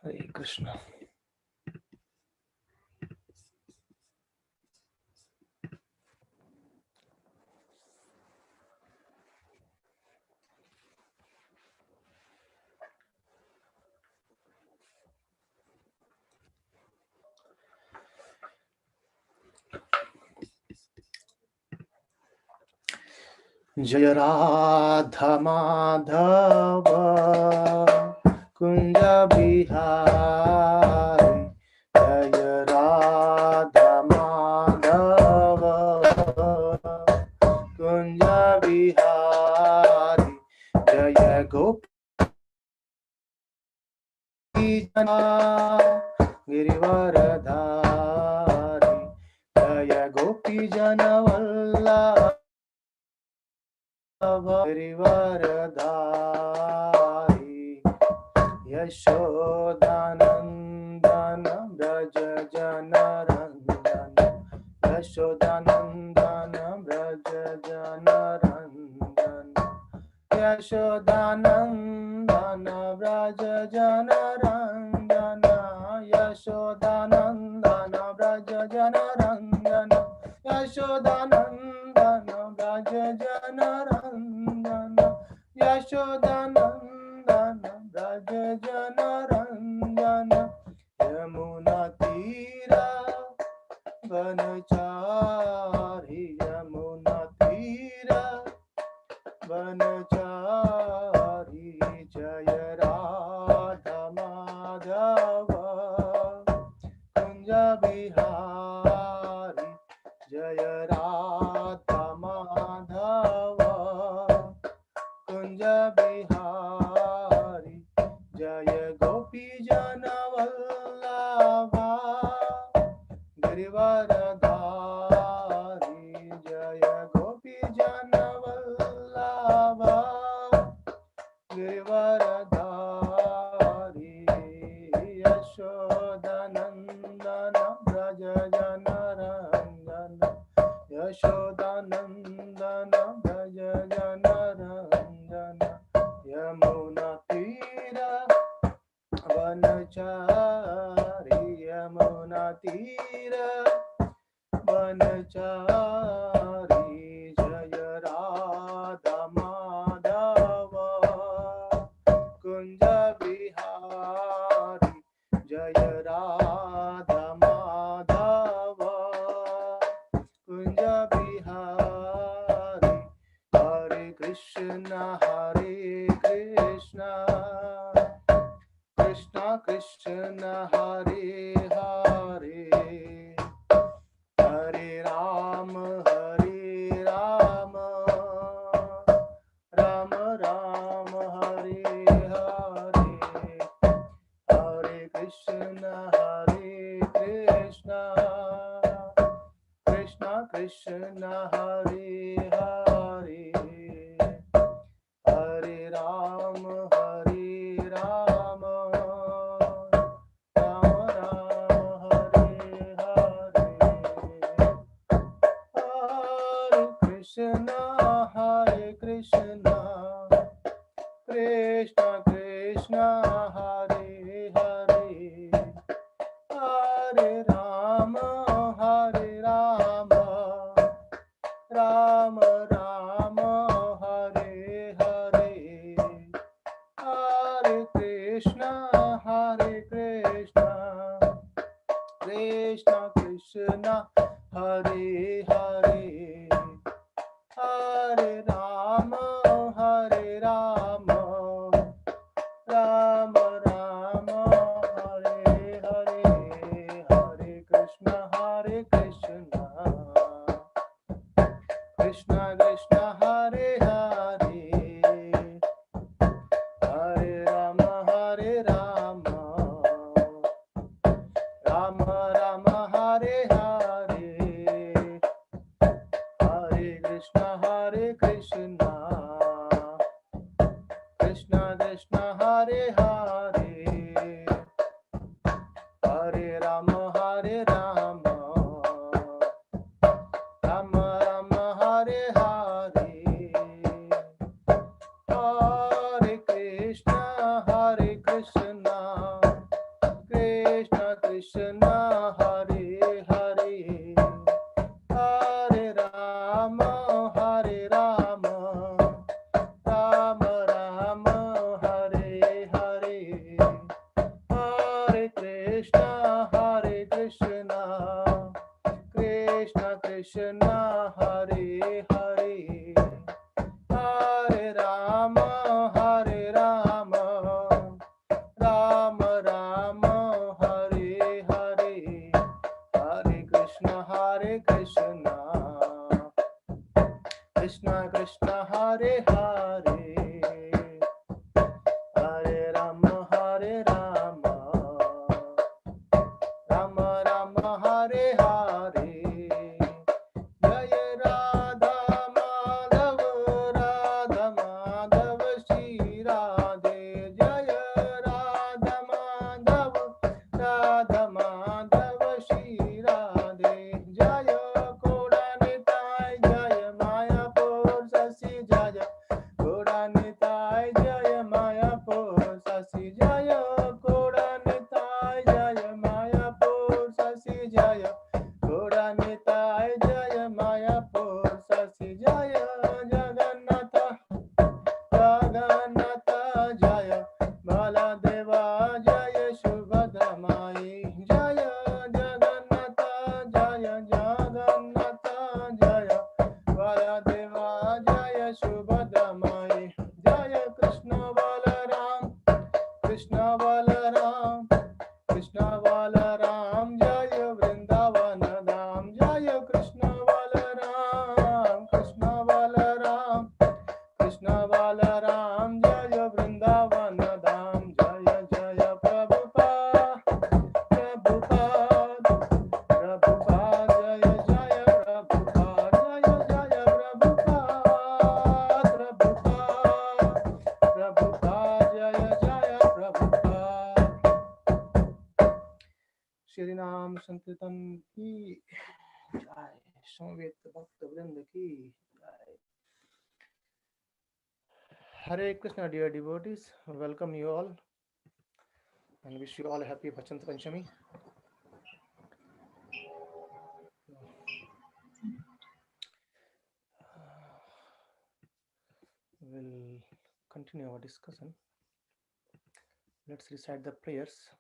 Hare Krishna. Jaya Radha Madhava Kunja Bihari Jaya Radha Madhava Kunja Bihari Jaya Gopi Jana Girivaradhari Jaya Gopi Jana Vallabha Girivaradhari Yashodanandana Braja Janarandana Yashodanandana Braja Janarandana Yashodanandana Braja Janarandana Yashodanandana Braja Janarandana Yashodanandana Braja Janarandana Yashodanandana Braja Janarandana Yamuna Tira Vanachari Yamuna Tira Vanachari Jaya Radha Madhava Kunja Bihari Jaya Radha Madhava Kunja Bihari Jaya Gopi Jana Vallabha Girivaradhari Jaya Gopi Jana Vallabha Girivaradhari Yashodanandana Braja Janarandana Yashodanandana Braja Janarandana Yamuna Tira Vanachari Yamuna Tira Vanachari Jaya Radha Madhava Kunja Bihari Jaya Radha Madhava Kunja Bihari Hare Krishna Krishna Krishna Hare Hare Hare Rama Rama Rama Hare Hare Hare Krishna Krishna Krishna Hare Hare Hare Rama Rama Rama Hare Hare Hare Krishna Krishna Krishna Hare Hare Hare Rama Rama Rama Hare Hare Hare Krishna Krishna Krishna Hare Hare Hare Rama Rama Rama Hare Hare Hare Krishna Krishna Krishna Hare Hare Hare Rama Rama Rama Hare Hare Hare Krishna Krishna Krishna Hare Hare Hare Rama Rama Rama Hare Hare Hare Krishna Krishna Krishna Balaram, Krishna Balaram, Jaya Vṛndāvana Dham, Jaya Krishna Balaram, Krishna Balaram, Krishna Balaram, Jaya Vṛndāvana Dham, Jaya Jaya Prabhupada, Prabhupada, Prabhupada, Jaya Jaya Prabhupada, Jaya Jaya Prabhupada, Prabhupada, Prabhupada, Jaya Jaya Prabhupada. Shri नाम संकीर्तन की जय, समवेत भक्त वृंद की जय. Hare Krishna, dear devotees, welcome you all and wish you all a happy Bachant Panchami. We'll continue our discussion. Let's recite the prayers.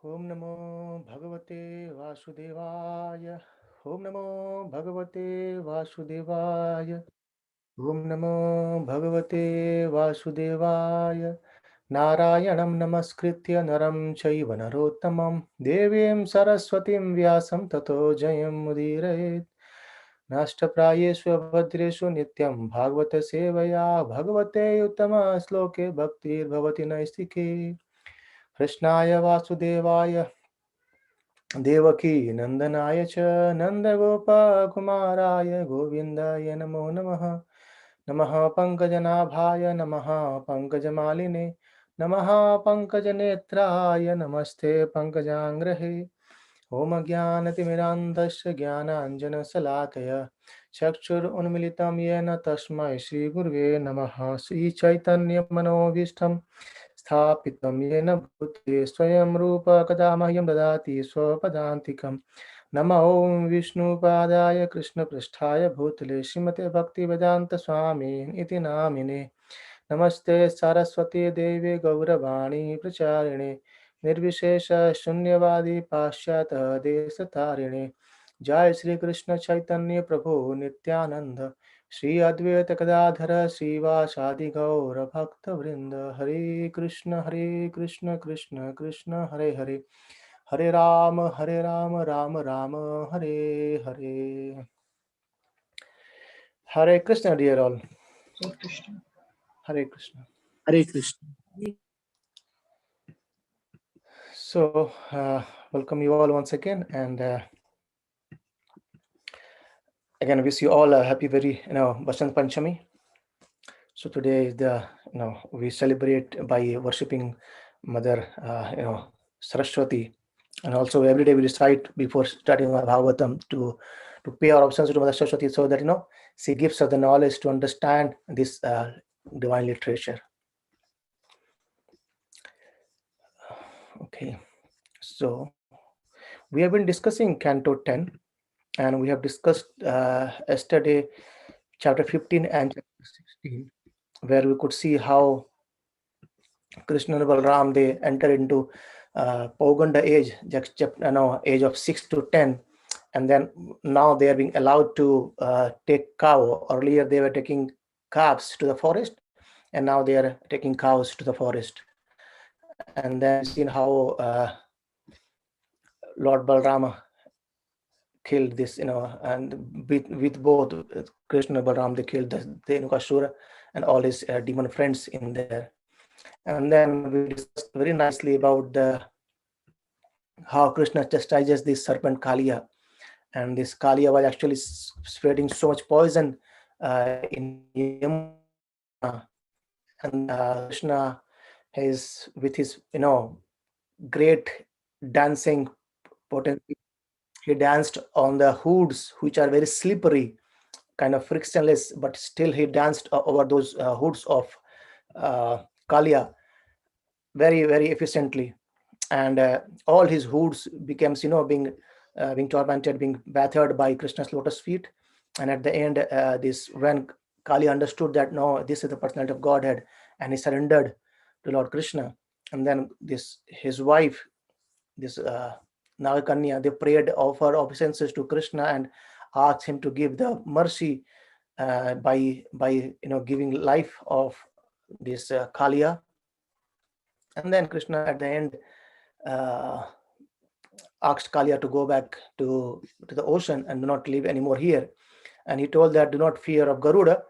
Om Namo Bhagavate Vasudevaya. Om Namo Bhagavate Vasudevaya. Om Namo Bhagavate Vasudevaya. Narayanam Namaskritya Naram Chaiva Narottamam Devim Saraswatim Vyasam Tato Jayam Mudirayet. Nashtaprayeshu Bhadreshu Nityam Bhagavata Sevaya Bhagavate Uttama Sloke Bhaktir Bhavati Naistike. Krishnaya Vasudevaya Devaki Nandanaya Cha Nandagopa Kumaraya Govindaya Namo Namaha. Namaha Pankajanabhaya Namaha Pankajamaline Namaha Pankajanetraya Namaste Pankajangrahe. Om Jnanatimirandasya Jnananjana Salakaya Chakshur Unmilitam Yena Tasmai Shri Gurve Namaha. Shri Chaitanya Manobhishtam Sthapitam Yena Bhutale Swayam Rupa Kadamahyam Dadati Swapadantikam. Nama Om Vishnu Padaya Krishna Prasthaya Bhutale Srimate Bhakti Vedanta Swami Iti Namine. Namaste Saraswati Devi Gauravani Pracharine Nirvishesha Shunyavadi Pashyata Desatarine. Jai Śrī Kṛṣṇa Chaitanya Prabhu Nityananda Shri Advaita Gadadhara Srivasadi Gaura Bhakta Vrinda. Hare Krishna Krishna Krishna Hare Hare Hare Rama Rama Rama Hare Hare. Hare Krishna, dear all. Hare Krishna. Hare Krishna. Hare Krishna. So, welcome you all once again, and again wish you all a happy, very Basant Panchami. So today is the we celebrate by worshipping Mother Saraswati, and also every day we recite before starting our Bhagavatam to pay our obeisance to Mother Saraswati, so that she gives us the knowledge to understand this divine literature. Okay, so we have been discussing Canto 10, and we have discussed yesterday chapter 15 and chapter 16, where we could see how Krishna and Balarāma, they enter into Pauganda age, age of 6 to 10, and then now they are being allowed to take cow. Earlier they were taking calves to the forest, and now they are taking cows to the forest. And then we've seen how Lord Balarāma killed this, and with both Krishna and Balarāma, they killed the Asura and all his demon friends in there. And then we discussed very nicely about how Krishna chastises this serpent Kāliya, and this Kāliya was actually spreading so much poison in Yamuna, and Krishna is with his great dancing potency. He danced on the hoods, which are very slippery, kind of frictionless, but still he danced over those hoods of Kāliya very, very efficiently. And all his hoods becomes, being tormented, being battered by Krishna's lotus feet. And at the end, when Kali understood that no, this is the personality of Godhead, and he surrendered to Lord Krishna. And then his wife this Nagakanya, they prayed, offered obeisances to Krishna and asked him to give the mercy by giving life of this Kāliya. And then Krishna at the end uh, asked Kāliya to go back to the ocean and do not live anymore here. And he told that do not fear of Garuda,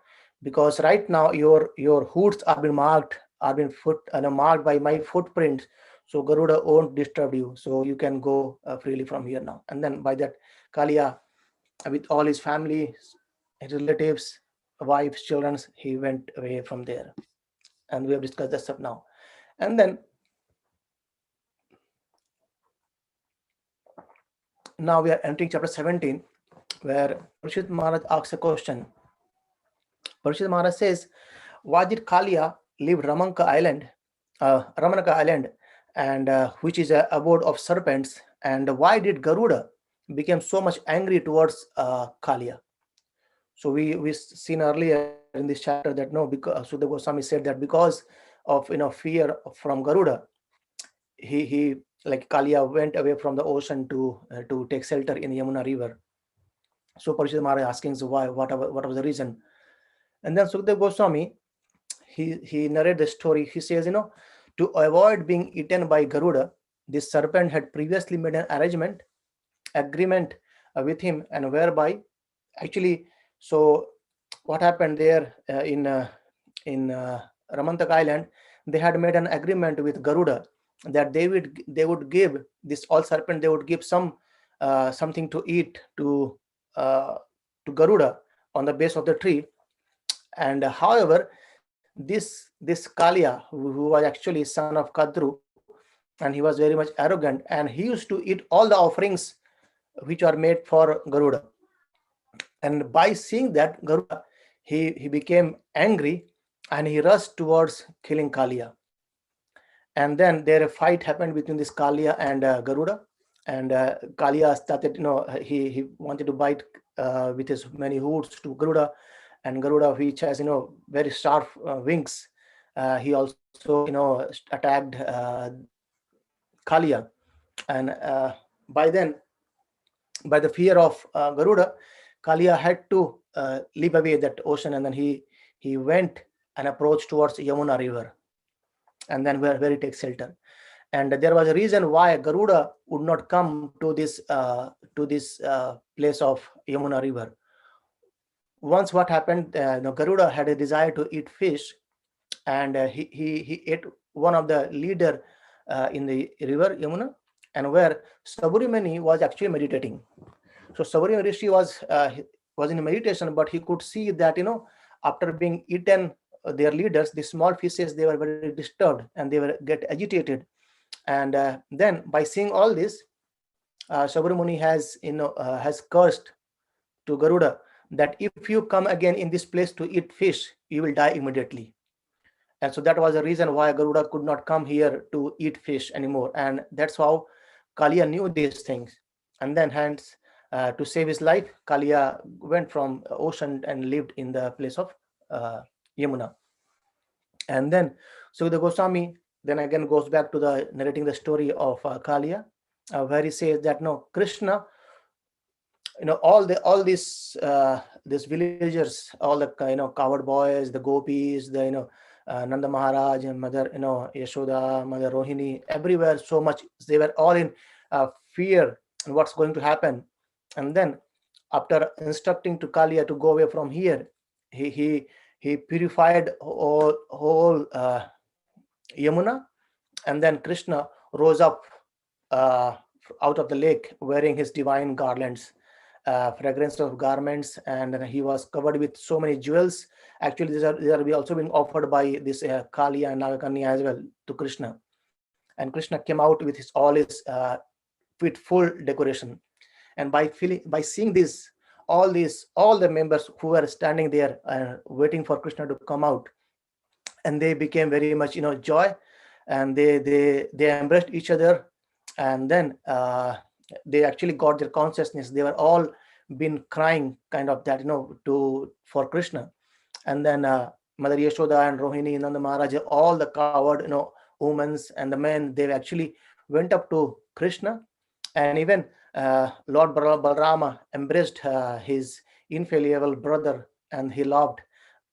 because right now your hoods are being marked by my footprints, so Garuda won't disturb you, so you can go freely from here now. And then by that, Kāliya, with all his family, his relatives, wives, children, he went away from there. And we have discussed this up now. And then now we are entering chapter 17, where Parikshit Maharaj asks a question. Parikshit Maharaj says, why did Kāliya leave Ramanaka Island, and which is an abode of serpents, and why did Garuda become so much angry towards Kāliya? So we seen earlier in this chapter that no, because Sudha Goswami said that because of fear from Garuda, he like Kāliya went away from the ocean to take shelter in Yamuna river. So Parikshit Maharaj asking, so why, what was the reason? And then Sukadeva Goswami, he narrated the story. He says, to avoid being eaten by Garuda, this serpent had previously made an agreement with him, and whereby actually, so what happened there in Ramantak Island, they had made an agreement with Garuda that they would give this all serpent, they would give something to eat to Garuda on the base of the tree. And however, this Kāliya, who was actually son of Kadru, and he was very much arrogant, and he used to eat all the offerings which are made for Garuda. And by seeing that Garuda, he became angry and he rushed towards killing Kāliya. And then there a fight happened between this Kāliya and Garuda, and Kāliya started, he wanted to bite with his many hooves to Garuda, and Garuda, which has very sharp wings, he also attacked Kāliya. And by the fear of Garuda, Kāliya had to leave away that ocean, and then he went and approached towards Yamuna river, and then where he takes shelter. And there was a reason why Garuda would not come to this place of Yamuna river. Once what happened, Garuda had a desire to eat fish, and he ate one of the leader in the river Yamuna, and where Saburi Muni was actually meditating. So Saburi Rishi was in meditation, but he could see that after being eaten their leaders, the small fishes, they were very disturbed and they were get agitated. And then by seeing all this, Saburi Muni has cursed to Garuda that if you come again in this place to eat fish, you will die immediately. And so that was the reason why Garuda could not come here to eat fish anymore. And that's how Kāliya knew these things. And then hence, to save his life, Kāliya went from ocean and lived in the place of Yamuna. And then Sukadeva Goswami then again goes back to the narrating the story of Kāliya, where he says that no, Krishna, all these villagers, all the cowherd boys, the gopis, the Nanda Maharaj and Mother Yashoda, Mother Rohini, everywhere so much they were all in fear and what's going to happen. And then after instructing to Kāliya to go away from here, he purified whole Yamuna, and then Krishna rose up out of the lake wearing his divine garlands, fragrance of garments, and he was covered with so many jewels. Actually, these are also being offered by this Kāliya and Nagakanya as well to Krishna. And Krishna came out with all his with full decoration. And by seeing this, all the members who were standing there waiting for Krishna to come out, and they became very much joy, and they embraced each other, and then they actually got their consciousness. They were all been crying kind of that for Krishna. And then Mother Yashoda and Rohini, Nanda Maharaj, all the cowherd women and the men, they actually went up to Krishna, and even Lord Balarāma embraced his infallible brother, and he loved,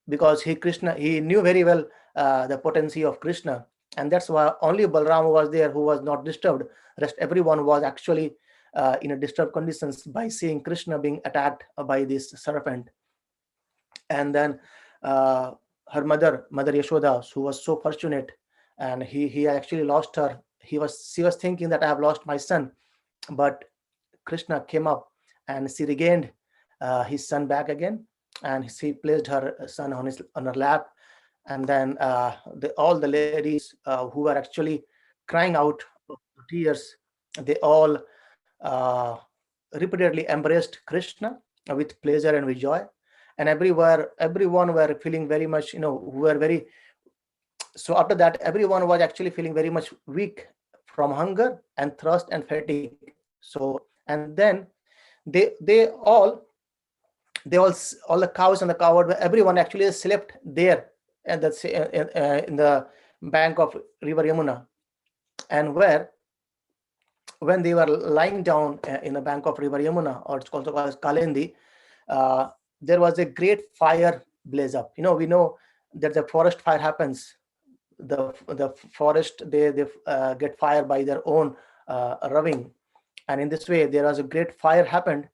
because he knew very well the potency of Krishna, and that's why only Balarāma was there who was not disturbed. Rest everyone was actually in a disturbed conditions by seeing Krishna being attacked by this serpent. And then her mother Yashoda, who was so fortunate, and he actually lost her. She was thinking that I have lost my son, but Krishna came up and she regained his son back again, and she placed her son on her lap. And then all the ladies who were actually crying out of tears, they all uh, repeatedly embraced Krishna with pleasure and with joy. And everyone were feeling very much, were very. So after that, everyone was actually feeling very much weak from hunger and thirst and fatigue. So, and then they all the cows and the cowherd, everyone actually slept there and that's in the bank of river Yamuna. And when they were lying down in the bank of river Yamuna, or it's also called as Kalindi, there was a great fire blaze up. We know that the forest fire happens. The forest, they get fire by their own rubbing, and in this way there was a great fire happened.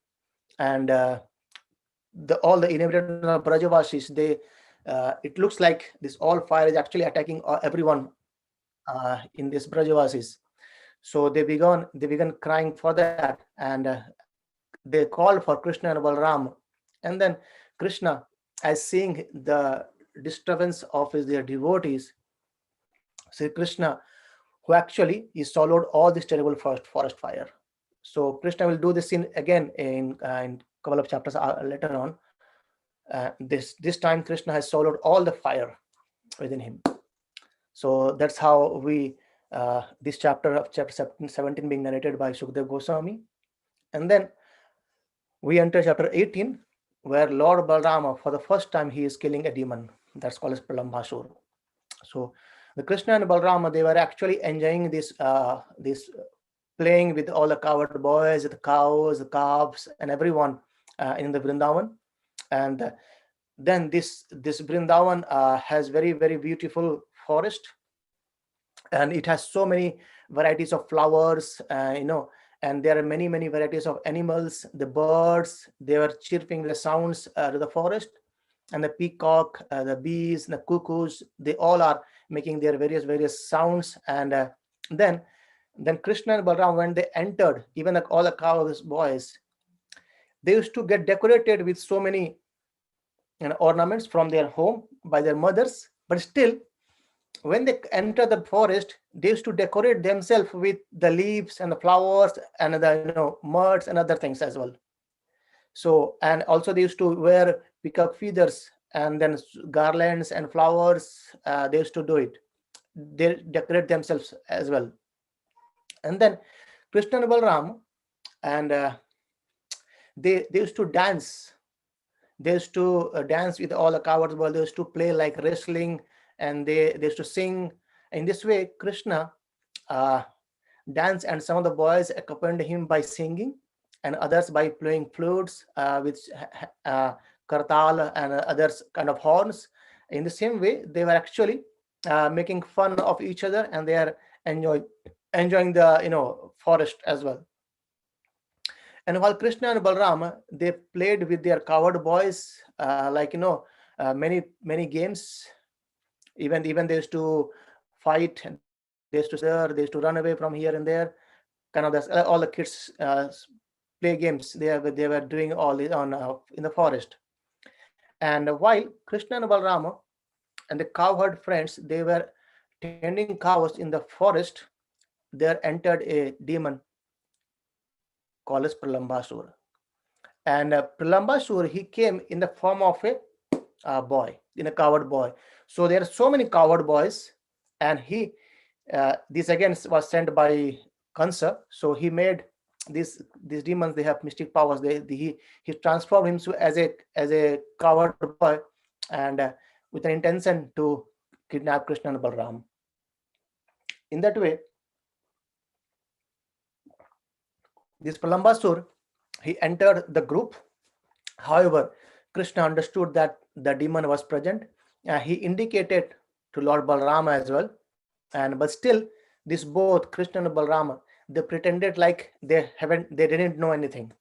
And all the inhabitants of Brajavasis, it looks like this all fire is actually attacking everyone in this Brajavasis. So they began crying for that, and they called for Krishna and Balarāma. And then Krishna, as seeing the disturbance of their devotees, Śrī Kṛṣṇa, who actually he swallowed all this terrible forest fire. So Krishna will do this scene again in couple of chapters later on. This time Krishna has swallowed all the fire within him. So that's how we this chapter of chapter 17 being narrated by Sukadeva Goswami. And then we enter chapter 18, where Lord Balarāma, for the first time, he is killing a demon that's called as Pralambāsura. So the Krishna and Balarāma, they were actually enjoying this playing with all the cowherd boys, the cows, the calves, and everyone in the Vṛndāvana. And then this Vṛndāvana has very, very beautiful forest, and it has so many varieties of flowers, and there are many, many varieties of animals. The birds, they were chirping the sounds to the forest, and the peacock, the bees, the cuckoos, they all are making their various sounds. And then Krishna and Balarāma, when they entered, even all the cows boys, they used to get decorated with so many ornaments from their home by their mothers. But still, when they enter the forest, they used to decorate themselves with the leaves and the flowers and the muds and other things as well. So, and also they used to wear peacock feathers and then garlands and flowers. They used to do it. They decorate themselves as well. And then Krishna and Balarāma, and they used to dance. They used to dance with all the cowards. Well, they used to play like wrestling, and they used to sing. In this way, Krishna danced, and some of the boys accompanied him by singing, and others by playing flutes with kartal and others kind of horns. In the same way, they were actually making fun of each other, and they are enjoying the forest as well. And while Krishna and Balarāma, they played with their cowherd boys, many games. Even they used to fight, they used to run away from here and there. Kind of all the kids play games. They were doing all this in the forest. And while Krishna and Balarāma and the cowherd friends, they were tending cows in the forest, there entered a demon called as Pralambāsura. And Pralambāsura, he came in the form of a boy, in a cowherd boy. So there are so many cowherd boys, and this again was sent by Kansa. So he made these demons. They have mystic powers. He transformed himself as a cowherd boy, and with an intention to kidnap Krishna and Balarāma. In that way, this Pralambāsura, he entered the group. However, Krishna understood that the demon was present. He indicated to Lord Balarāma as well. But still, this both Krishna and Balarāma, they pretended like they didn't know anything,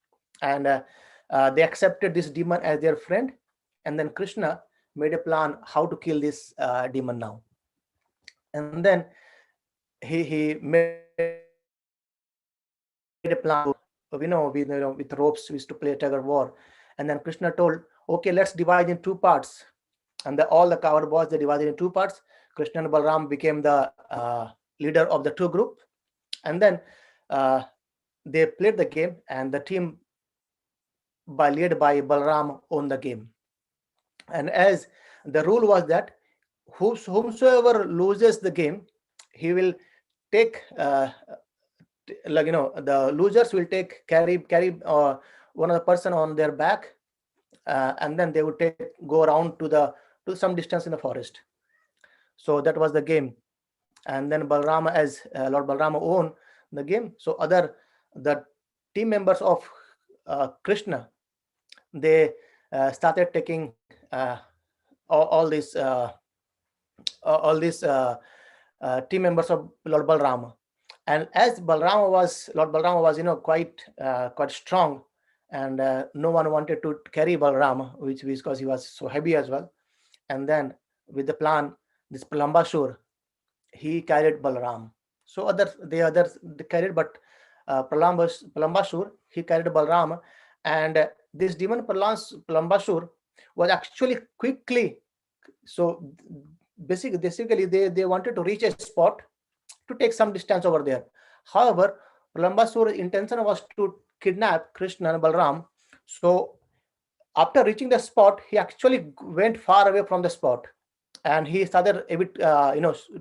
and they accepted this demon as their friend. And then Krishna made a plan how to kill this demon now. And then he made a plan to, with ropes we used to play tug of war. And then Krishna told, okay, let's divide in two parts. And all the cowherd boys, they divided in two parts. Krishna and Balaram became the leader of the two group. And then they played the game, and the team led by Balaram won the game. And as the rule was that whomsoever loses the game, he will take the losers will carry one of the person on their back, and then they would go around to some distance in the forest. So that was the game. And then Balarama, as Lord Balarama won the game, so the team members of Krishna, they started taking all these team members of Lord Balarama. And as Lord Balarama was quite strong, and no one wanted to carry Balarama, which because he was so heavy as well. And then with the plan, this Pralambāsura, he carried Balaram. So the others they carried, but Pralambāsura, he carried Balarama. And this demon Pralambāsura was actually quickly, so basically they wanted to reach a spot to take some distance over there. However, Pralambāsura's intention was to kidnap Krishna and Balaram. So after reaching the spot, he actually went far away from the spot, and he started a bit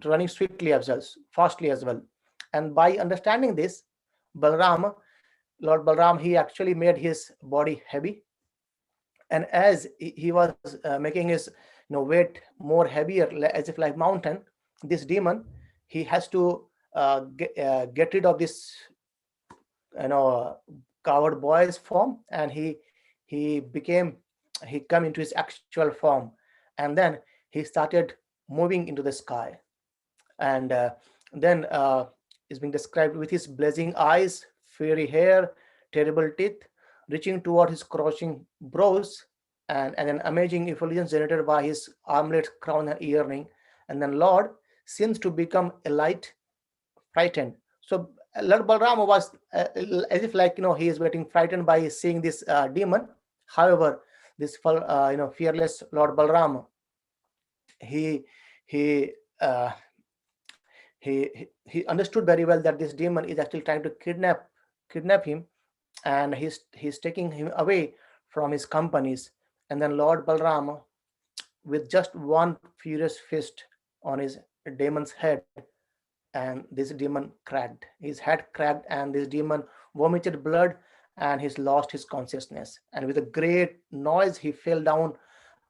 running swiftly as well, fastly as well. And by understanding this, Lord Balaram, he actually made his body heavy. And as he was making his weight more heavier, as if like mountain, this demon, he has to get rid of this cowherd boy's form, and he come into his actual form. And then he started moving into the sky. And then is being described with his blazing eyes, fiery hair, terrible teeth, reaching toward his crouching brows, and an amazing effulgence generated by his armlet, crown, and earring. And then Lord seems to become a light, frightened. So Lord Balarama was as if he is getting frightened by seeing this demon. However, this fearless Lord Balarama, he understood very well that this demon is actually trying to kidnap him, and he's taking him away from his companies. And then Lord Balarama, with just one furious fist on his demon's head, and this demon cracked. His head cracked, and this demon vomited blood, and he's lost his consciousness. And with a great noise, he fell down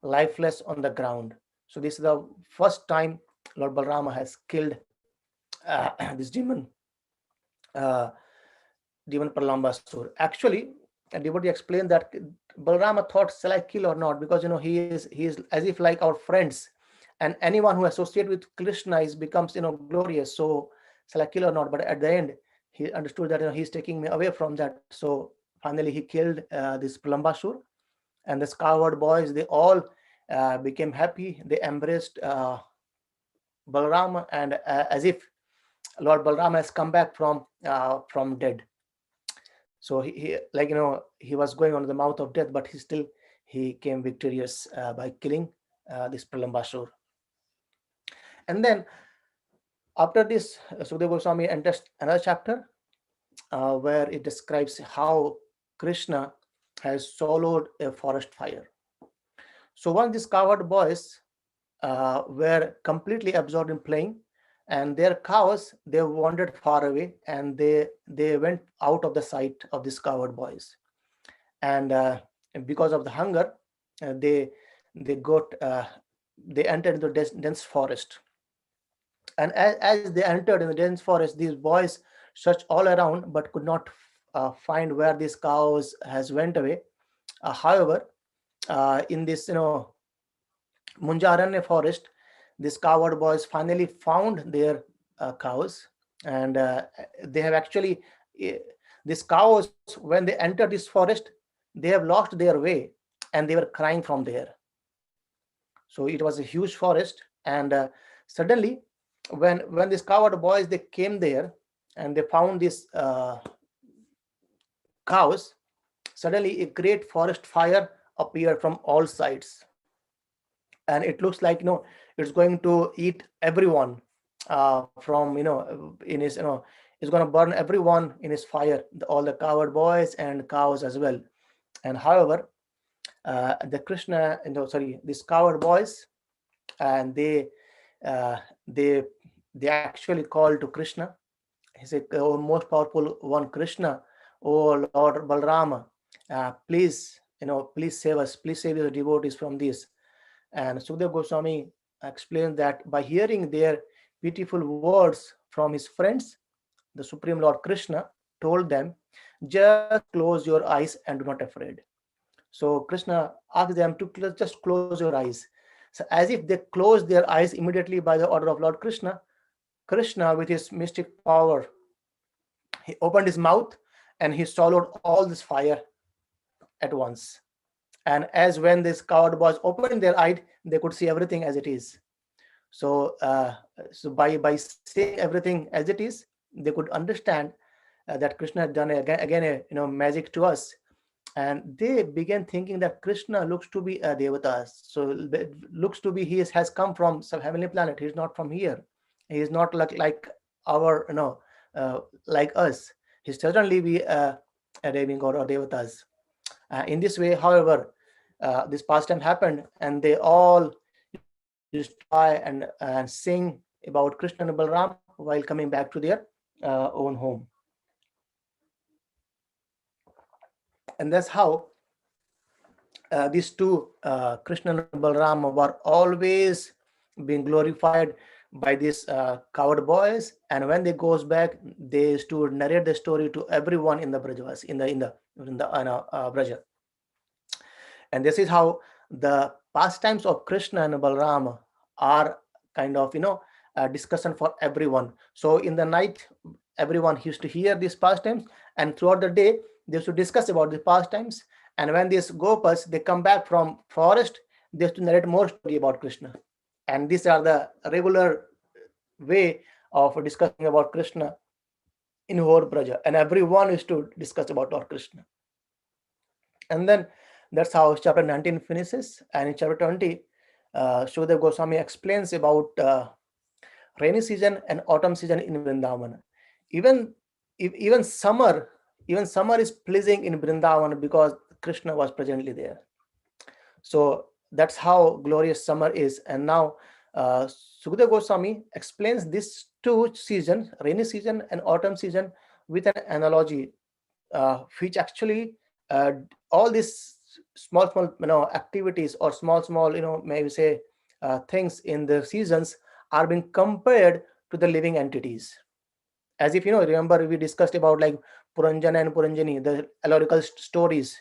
lifeless on the ground. So this is the first time Lord Balarama has killed this demon Pralambāsura. Actually, a devotee explained that Balarama thought, shall I kill or not? Because he is as if like our friends, and anyone who associates with Krishna becomes glorious. So shall I kill or not? But at the end, he understood that he's taking me away from that. So finally, he killed this Pralambāsura, and the cowherd boys, they all became happy. They embraced Balarama, and as if Lord Balarama has come back from dead. So he was going on the mouth of death, but he came victorious by killing this Pralambāsura. And then after this, Sukadeva Goswami enters another chapter where it describes how Krishna has swallowed a forest fire. So once these cowherd boys were completely absorbed in playing, and their cows, they wandered far away, and they went out of the sight of these cowherd boys. And because of the hunger, they entered into the dense forest. And as they entered in the dense forest, these boys searched all around but could not find where these cows has went away. However, in this Muñjāraṇya forest, these cowherd boys finally found their cows, and they have actually uh, these cows, when they entered this forest, they have lost their way, and they were crying from there. So it was a huge forest, and suddenly, when these cowherd boys they came there and they found these cows, suddenly a great forest fire appeared from all sides, and it looks like it's going to eat everyone from in his it's going to burn everyone in his fire, all the cowherd boys and cows as well. And however, the Krishna, sorry, these cowherd boys, and uh, they they actually called to Krishna. He said, "Oh, most powerful one, Krishna, oh Lord Balarāma, please, please save us, please save your devotees from this." And Sukadeva Goswami explains that by hearing their beautiful words from his friends, the Supreme Lord Krishna told them, "Just close your eyes and do not afraid." So Krishna asked them to just close your eyes. So as if they closed their eyes immediately by the order of Lord Krishna, Krishna, with his mystic power, he opened his mouth and he swallowed all this fire at once. And as when this cowherd was opened their eyes, they could see everything as it is. So, by seeing everything as it is, they could understand that Krishna had done again a magic to us, and they began thinking that Krishna looks to be a devata. So it looks to be has come from some heavenly planet. He is not from here. He is not like our like us. He certainly be a demigod or devatas. In this way, however, this pastime happened, and they all used to cry and sing about Krishna and Balaram while coming back to their own home. And that's how these two, Krishna and Balaram, were always being glorified by these cowherd boys. And when they goes back, they used to narrate the story to everyone in the Brajavas, in the Braja. And this is how the pastimes of Krishna and Balarama are kind of discussion for everyone. So in the night, everyone used to hear these pastimes, and throughout the day they used to discuss about the pastimes. And when these gopas they come back from forest, they used to narrate more story about Krishna. And these are the regular way of discussing about Krishna in whole Braja, and everyone used to discuss about Lord Krishna. And then that's how chapter 19 finishes. And in chapter 20, Shukadeva Goswami explains about rainy season and autumn season in Vṛndāvana. Even even summer is pleasing in Vṛndāvana because Krishna was presently there. So that's how glorious summer is. And now Shukadeva Goswami explains these two seasons, rainy season and autumn season, with an analogy, which actually all these small activities, or small maybe say things in the seasons, are being compared to the living entities. As if remember we discussed about like Puranjana and Puranjani, the allegorical stories.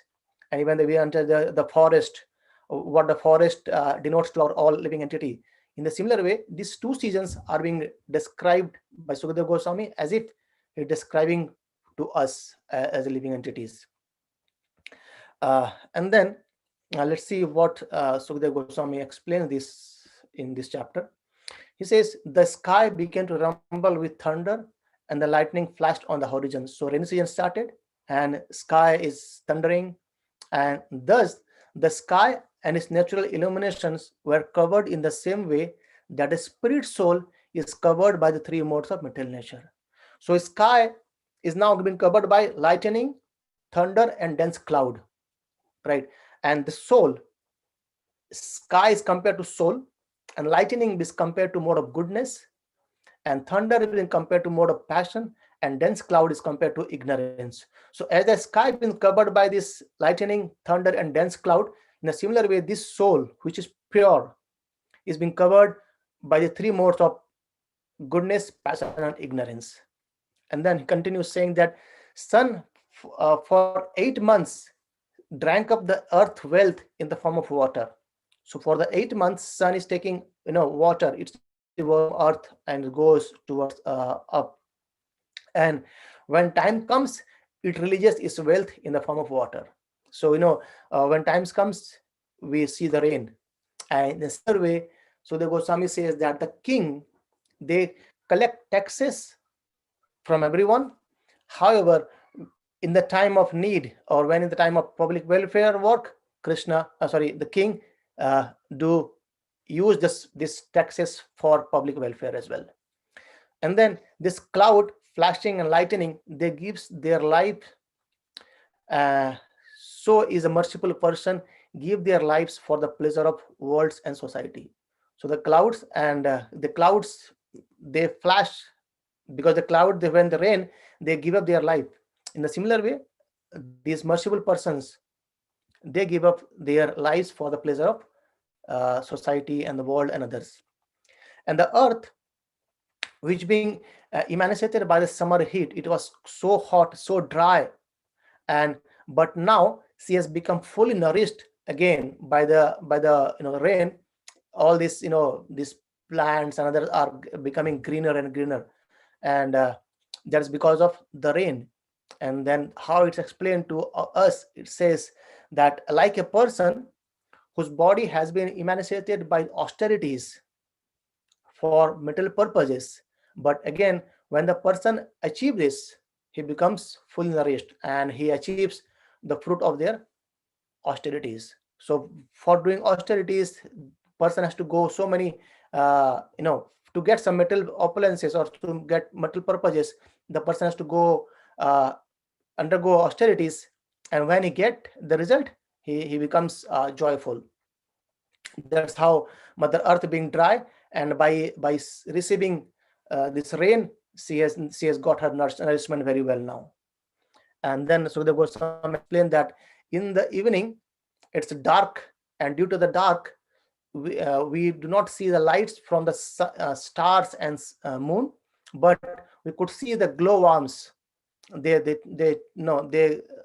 And even we enter the forest, what the forest denotes to our all living entity. In the similar way, these two seasons are being described by Shukadeva Goswami as if it's describing to us as living entities. And then let's see what Shukadeva Goswami explains this in this chapter. He says, the sky began to rumble with thunder and the lightning flashed on the horizon. So rainy season started and sky is thundering, and thus the sky and its natural illuminations were covered in the same way that a spirit soul is covered by the three modes of material nature. So sky is now being covered by lightning, thunder, and dense cloud, right? And the soul, sky is compared to soul, and lightning is compared to mode of goodness, and thunder is being compared to mode of passion, and dense cloud is compared to ignorance. So as the sky being covered by this lightning, thunder, and dense cloud, in a similar way, this soul, which is pure, is being covered by the three modes of goodness, passion, and ignorance. And then he continues saying that sun for 8 months drank up the earth wealth in the form of water. So for the 8 months, sun is taking water. It's evolved from earth and goes towards up. And when time comes, it releases its wealth in the form of water. So when times comes, we see the rain. And in a similar way, so the Goswami says that the king, they collect taxes from everyone. However, in the time of need, or when in the time of public welfare work, the king do use this taxes for public welfare as well. And then this cloud flashing and lightning, they gives their life. So is a merciful person give their lives for the pleasure of worlds and society. So the clouds they flash, because the cloud, when the rain, they give up their life. In a similar way, these merciful persons, they give up their lives for the pleasure of society and the world and others. And the earth, which being emanated by the summer heat, it was so hot, so dry, but now she has become fully nourished again by the rain. All these plants and others are becoming greener and greener, and that's because of the rain. And then how it's explained to us, it says that like a person whose body has been emancipated by austerities for material purposes, but again when the person achieves this, he becomes fully nourished and he achieves the fruit of their austerities. So for doing austerities, person has to go so many to get some material opulences or to get material purposes, the person has to go undergo austerities, and when he get the result, he becomes joyful. That's how Mother Earth being dry, and by receiving this rain, she has got her nourishment very well now. And then so the Goswami explained that in the evening it's dark, and due to the dark, we do not see the lights from the stars and moon, but we could see the glowworms. They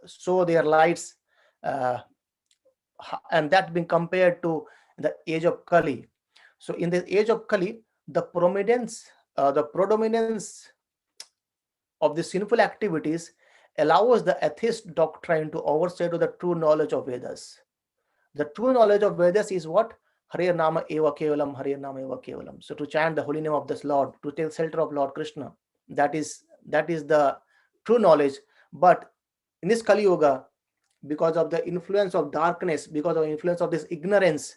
show their lights, and that being compared to the age of Kali. So in the age of Kali, the predominance of the sinful activities allows the atheist doctrine to overshadow the true knowledge of Vedas. The true knowledge of Vedas is what? Hare Nama Eva Kevalam, Hare Nama Eva Kevalam. So to chant the holy name of this Lord, to take shelter of Lord Kṛṣṇa, that is the true knowledge. But in this Kali Yuga, because of the influence of darkness, because of the influence of this ignorance,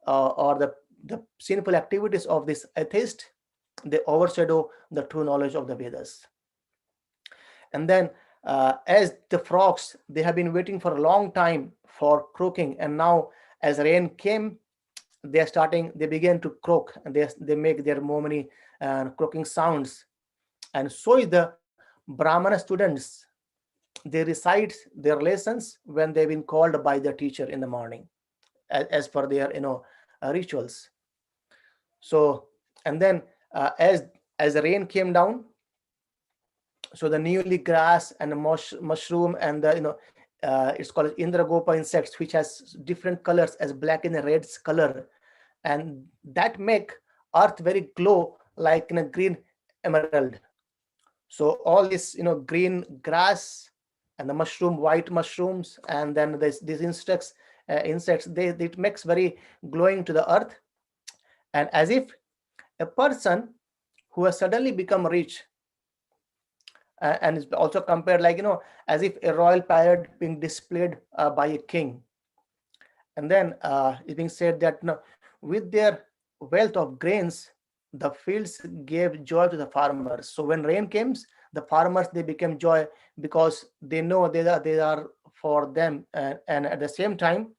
or the sinful activities of this atheist, they overshadow the true knowledge of the Vedas. And then as the frogs, they have been waiting for a long time for croaking, and now as rain came, they began to croak, and they make their many croaking sounds. And so is the Brahmana students, they recite their lessons when they've been called by their teacher in the morning, as per their rituals. So, and then as the rain came down, so the newly grass and the mushroom and the it's called Indragopa insects, which has different colors as black and red color, and that make earth very glow like in a green emerald. So all this green grass and the white mushrooms, and then these insects, it makes very glowing to the earth, and as if a person who has suddenly become rich, and it's also compared like as if a royal parade being displayed by a king. And then it's being said that with their wealth of grains, the fields gave joy to the farmers. So when rain comes, the farmers, they became joy, because they know they are for them, and at the same time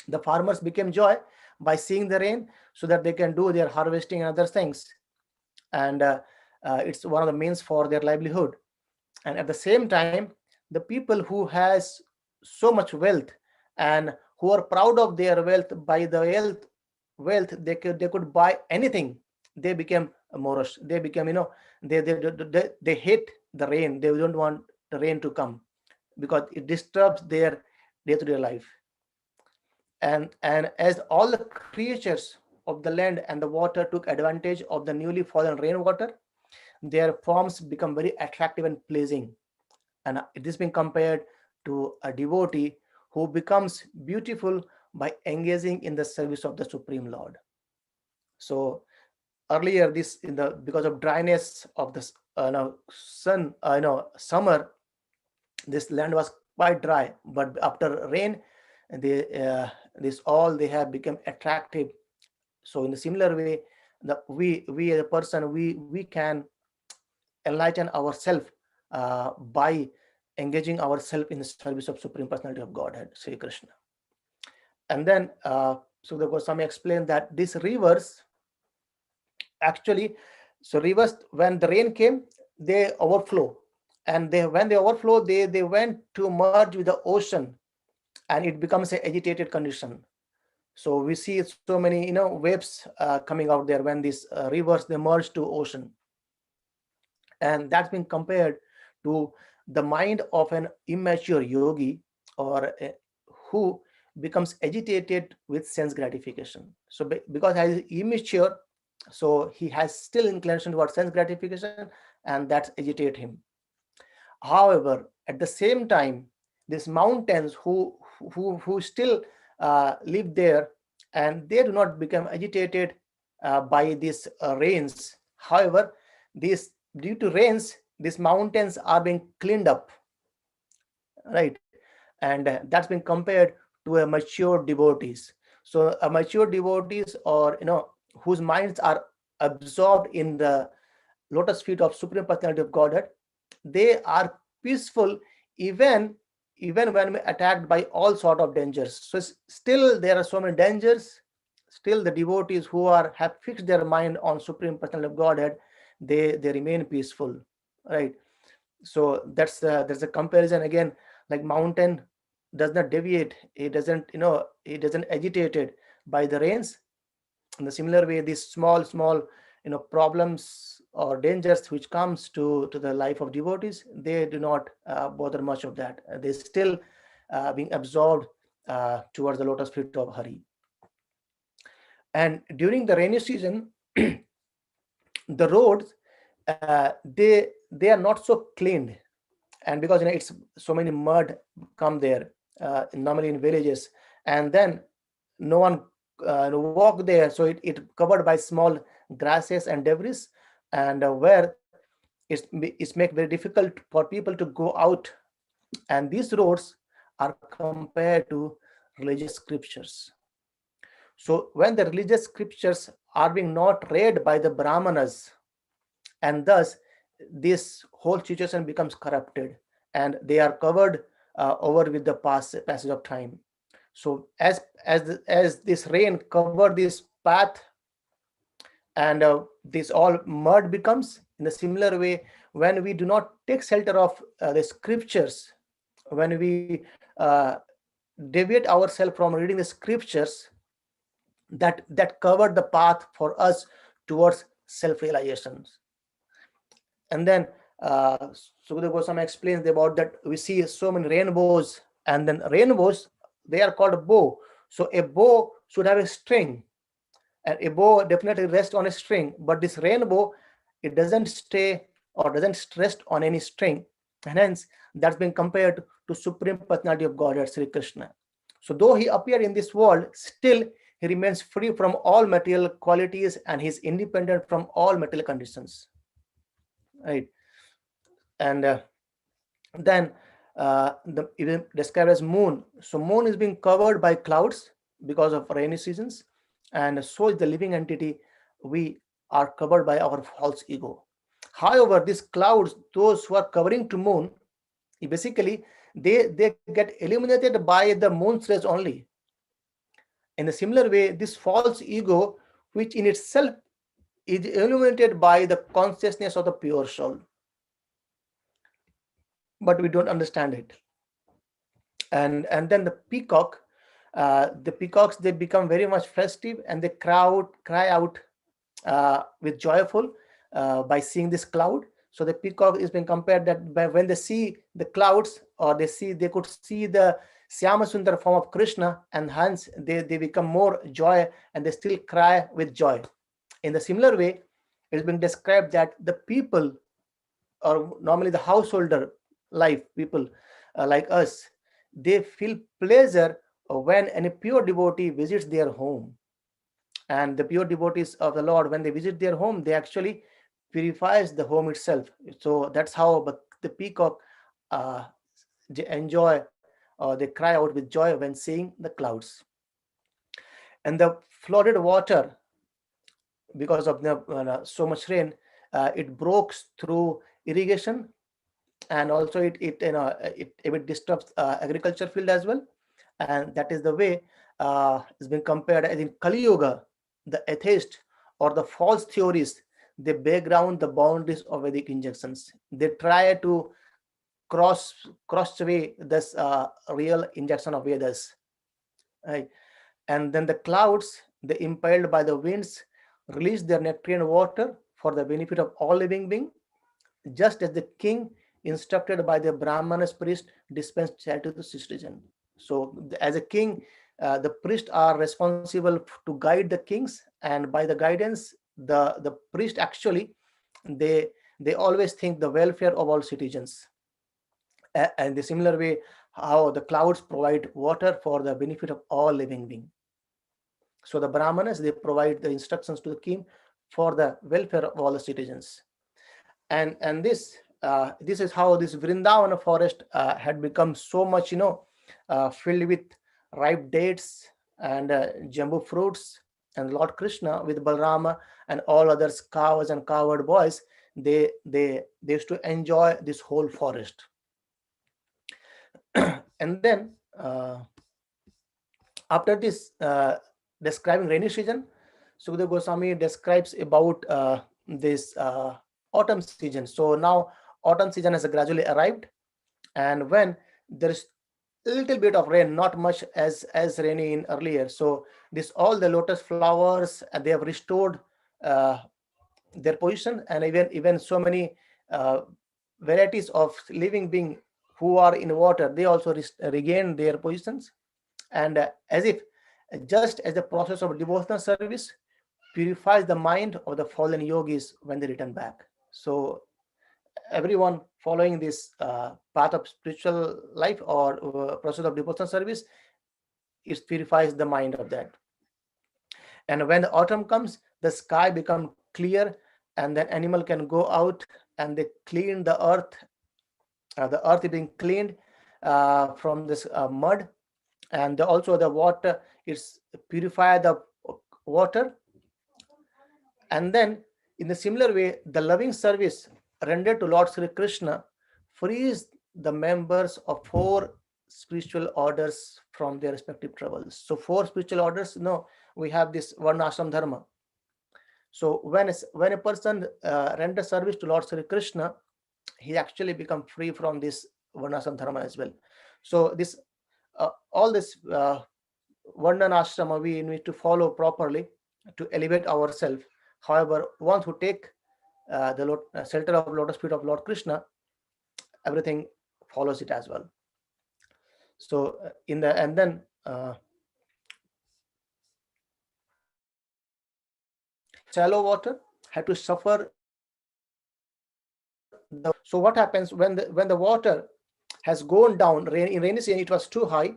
the farmers became joy by seeing the rain, so that they can do their harvesting and other things, and it's one of the means for their livelihood. And at the same time, the people who has so much wealth and who are proud of their wealth, by the wealth they could buy anything, they became morish. They became they hate the rain. They don't want the rain to come. because it disturbs their day-to-day life. And as all the creatures of the land and the water took advantage of the newly fallen rainwater, their forms become very attractive and pleasing. And it is being compared to a devotee who becomes beautiful by engaging in the service of the Supreme Lord. So earlier, this in the because of dryness of the sun, summer, this land was quite dry. But after rain, they this all they have become attractive. So in a similar way, we as a person, we can enlighten ourselves by engaging ourselves in the service of Supreme Personality of Godhead, Śrī Kṛṣṇa. And then Sukadeva Goswami explained that these rivers actually, so rivers, when the rain came, they overflow, and when they overflow, they went to merge with the ocean, and it becomes an agitated condition. So we see so many waves coming out there when these rivers they merge to ocean, and that's been compared to the mind of an immature yogi, or who becomes agitated with sense gratification. So because he is immature, so he has still inclination towards sense gratification, and that's agitate him. However, at the same time, these mountains who still live there, and they do not become agitated by these rains. However, these due to rains, these mountains are being cleaned up, right? And that's been compared to a mature devotees. So a mature devotees, or whose minds are absorbed in the lotus feet of Supreme Personality of Godhead, they are peaceful even when attacked by all sort of dangers. So still there are so many dangers, still the devotees who have fixed their mind on Supreme Personality of Godhead, they remain peaceful, right? So there's a comparison again, like mountain does not deviate, it doesn't agitated by the rains. In the similar way, these small problems or dangers which comes to the life of devotees, they do not bother much of that. They still being absorbed towards the lotus feet of Hari. And during the rainy season, the roads they are not so cleaned, and because it's so many mud come there normally in villages, and then no one walk there, so it covered by small grasses and debris, and where it's make very difficult for people to go out. And these roads are compared to religious scriptures. So when the religious scriptures are being not read by the brahmanas, and thus this whole situation becomes corrupted, and they are covered over with the passage of time. So as this rain covered this path, and this all mud becomes, in a similar way, when we do not take shelter of the scriptures, when we deviate ourselves from reading the scriptures, that covered the path for us towards self-realizations. And then Sukadeva Goswami explains about that we see so many rainbows, and then rainbows, they are called a bow. So a bow should have a string, and a bow definitely rests on a string, but this rainbow, it doesn't stay or doesn't rest on any string, and hence that's been compared to Supreme Personality of Godhead, Śrī Kṛṣṇa. So though he appeared in this world, still he remains free from all material qualities, and he's independent from all material conditions, right? And then even described as moon. So moon is being covered by clouds because of rainy seasons, and so is the living entity. We are covered by our false ego. However, these clouds, those who are covering to moon, basically they get illuminated by the moon's rays only. In a similar way, this false ego, which in itself is illuminated by the consciousness of the pure soul, but we don't understand it. And then the peacocks, they become very much festive, and they cry out with joyful by seeing this cloud. So the peacock is being compared that when they see the clouds, or they could see the Syamasundar form of Krishna, and hence they become more joy, and they still cry with joy. In the similar way, it has been described that the people, or normally the householder life people like us, they feel pleasure when any pure devotee visits their home. And the pure devotees of the Lord, when they visit their home, they actually purifies the home itself. So that's how the peacock uh, enjoy, or they cry out with joy when seeing the clouds. And the flooded water, because of the so much rain, it breaks through irrigation, and also it disturbs agriculture field as well. And that is the way it's been compared as in Kali Yuga. The atheist or the false theories, they background the boundaries of Vedic injunctions. They try to cross away this real injunction of Vedas, right? And then the clouds, they impelled by the winds, release their nectarian water for the benefit of all living beings, just as the king, instructed by the Brahmanas priest, dispensed charity to the citizen. So as a king, the priests are responsible to guide the kings, and by the guidance, the priest actually, they always think the welfare of all citizens. And the similar way, how the clouds provide water for the benefit of all living beings. So the Brahmanas, they provide the instructions to the king for the welfare of all the citizens. And this is how this Vṛndāvana forest had become so much, filled with ripe dates and jambu fruits. And Lord Kṛṣṇa with Balarāma and all others cows and cowherd boys, they used to enjoy this whole forest. And then after this describing rainy season, Sukadeva Goswami describes about this autumn season. So now autumn season has gradually arrived, and when there is a little bit of rain, not much as rainy in earlier, so this all the lotus flowers, they have restored their position, and even so many varieties of living being who are in water, they also regain their positions. And as if just as the process of devotional service purifies the mind of the fallen yogis when they return back. So everyone following this path of spiritual life or process of devotional service, it purifies the mind of that. And when the autumn comes, the sky becomes clear, and then animal can go out and they clean the earth. The earth is being cleaned from this mud, and also the water is purify the water. And then in the similar way, the loving service rendered to Lord Śrī Kṛṣṇa frees the members of 4 spiritual orders from their respective troubles. So 4 spiritual orders, we have this Varnashram Dharma. So when a person renders service to Lord Śrī Kṛṣṇa, he actually become free from this Varnashram Dharma as well. So this all this Varnashrama we need to follow properly to elevate ourselves. However, once we take the shelter of lotus feet of Lord Kṛṣṇa, everything follows it as well. So shallow water had to suffer. So what happens when the water has gone down? In rainy season, it was too high,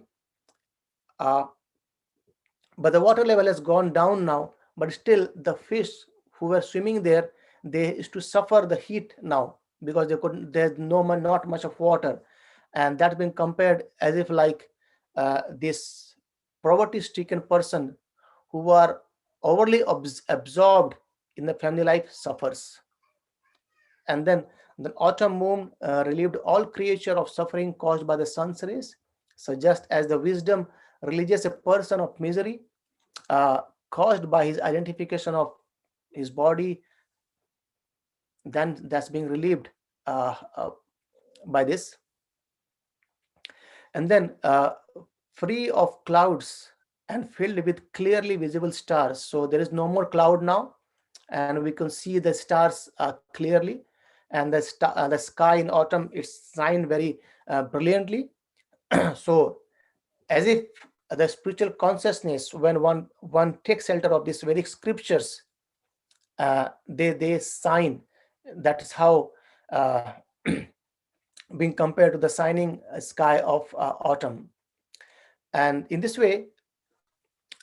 but the water level has gone down now. But still, the fish who were swimming there, they used to suffer the heat now because there's not much of water, and that's been compared as if like this poverty-stricken person who are overly absorbed in the family life suffers. And then the autumn moon relieved all creature of suffering caused by the sun's rays. So just as the wisdom releases a person of misery caused by his identification of his body, then that's being relieved by this. And then free of clouds and filled with clearly visible stars. So there is no more cloud now, and we can see the stars clearly. and the sky in autumn, it's shine very brilliantly. So as if the spiritual consciousness, when one takes shelter of these Vedic scriptures, they shine. That is how being compared to the shining sky of autumn. And in this way,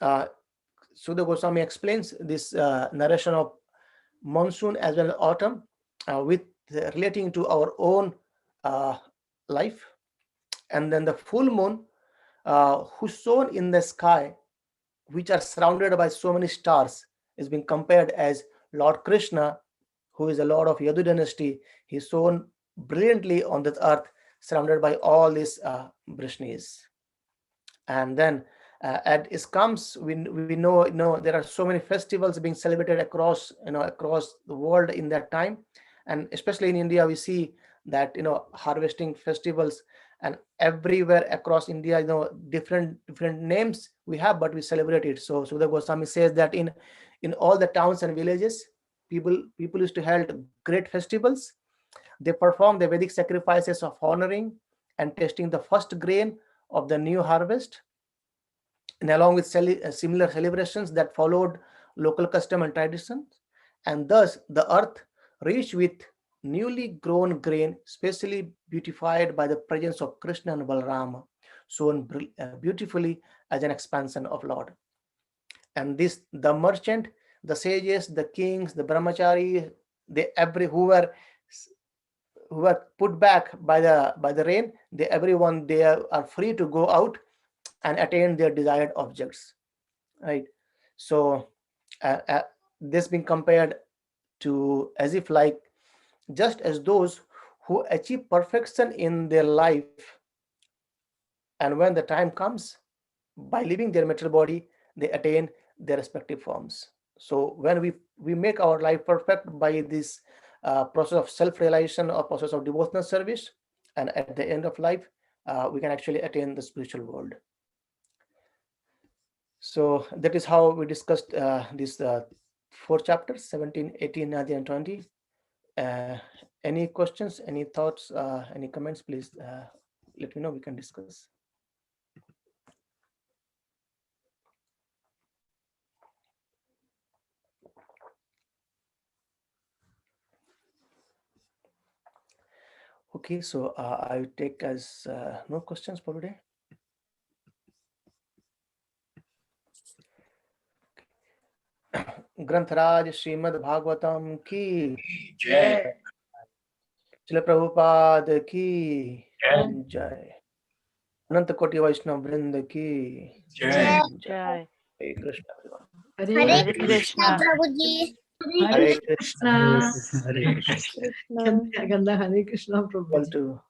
Sudha Goswami explains this narration of monsoon as well as autumn with relating to our own life. And then the full moon, who's shown in the sky, which are surrounded by so many stars, is being compared as Lord Kṛṣṇa, who is the Lord of Yadu dynasty. He's shown brilliantly on this earth, surrounded by all these Vrishnis. And then at ISKCONs, we know there are so many festivals being celebrated across the world in that time, and especially in India, we see that harvesting festivals, and everywhere across India, different names we have, but we celebrate it. So Sudha Goswami says that in all the towns and villages, people used to hold great festivals. They perform the Vedic sacrifices of honoring and tasting the first grain of the new harvest, and along with similar celebrations that followed local custom and traditions. And thus the earth rich with newly grown grain, specially beautified by the presence of Krishna and Balarāma, shown beautifully as an expansion of Lord. And this, the merchant, the sages, the kings, the brahmachari, who were put back by the rain, everyone they are free to go out and attain their desired objects, right? So this being compared to as if like just as those who achieve perfection in their life, and when the time comes, by leaving their material body, they attain their respective forms. So when we make our life perfect by this process of self-realization or process of devotional service, and at the end of life, we can actually attain the spiritual world. So that is how we discussed these 4 chapters, 17, 18, 19, and 20. Any questions, any thoughts, any comments, please let me know, we can discuss. Okay, so I take as no questions for today. ग्रंथराज Shrimad Bhagavatam की जय, श्रील प्रभुपाद की जय, अनंत कोटि वैष्णव वृंद की जय जय। हरे Krishna. Hare Krishna, Prabhuji. Hare Krishna. Hare Hare Krishna, Prabhuji. Equal to